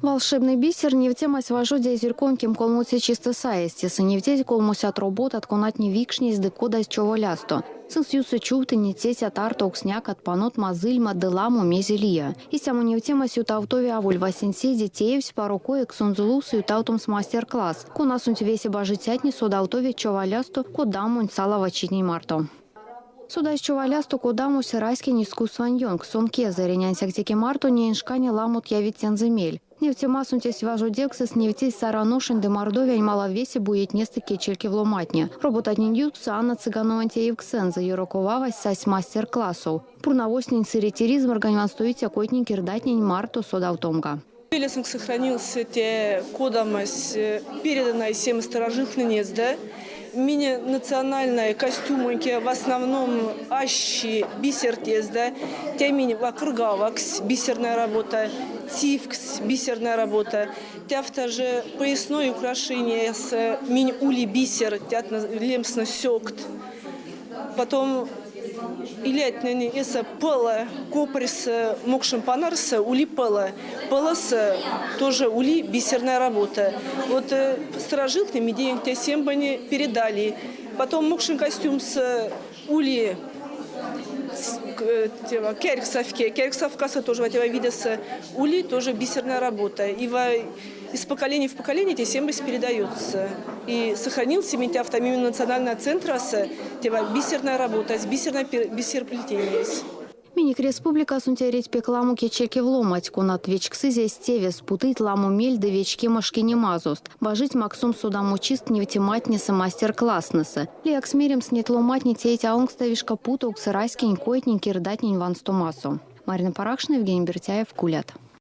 Волшебный бисер невтемась вожодя зерконким колмуце чисто саести, сыневтеть колмусят работ отконать не викшнись декода с чего лясто. Сын сьюсы чуты не тетя тарток сняк от панот мазыльма деламу мезелия. И саму невтемась ютавтови авуль васенсе детеевсь парукоек сунзулусу ютавтумс мастер-класс. Кунасунь весе бажитятни содавтови чего лясто кодамунь салава читни марто. Сюда из чувалясту кодаму сирайский нискусваньонг, сонке заренянся к марто не иншкане ламут явитен земель. Нефтемасунтесь важудексис нефтесь саранушин де мордовия маловесе будет нестыки чельки в ломатне. Работать не дются Анна Цыганова Евксенза юроковавась сась мастер-классу. Пурновоснень сыритиризм организуется котники рдатнень марту содавтомга. Лесом сохранился те кодамась переданная всем старожитненец, да? Мини национальные костюмы, в основном ащи, бисер тез, да? Те мини вакргавакс, бисерная работа, тивкс, бисерная работа. Тяфта же поясное украшение с мини ули бисер, тятна лемсно сёкт. Потом илятнени эса пала, коприс мокшим панарса, ули пала. Паласа тоже ули бисерная работа. Вот старожитными идеями те сембани передали. Потом мокшин костюм с ули керксовки. Керксовкаса тоже в этого вида с ули тоже бисерная работа. И из поколения в поколение те сембы передаются. И сохранился автомобильный национального центра с бисерная работа, с бисерплетение. Миник республика сунтереть пекламу кечеки вломать, кунат вечксы здесь тевес, путыть ламу мель да вечки машки не мазост. Бажить максум судаму чист не втематниса мастер-класснеса. Лиак смерим снет ломатни тетя онгставишка путок сырайскень койтнень кирдатнень ван стомасу. Марина Паракшина, Евгений Бертяев, Кулят.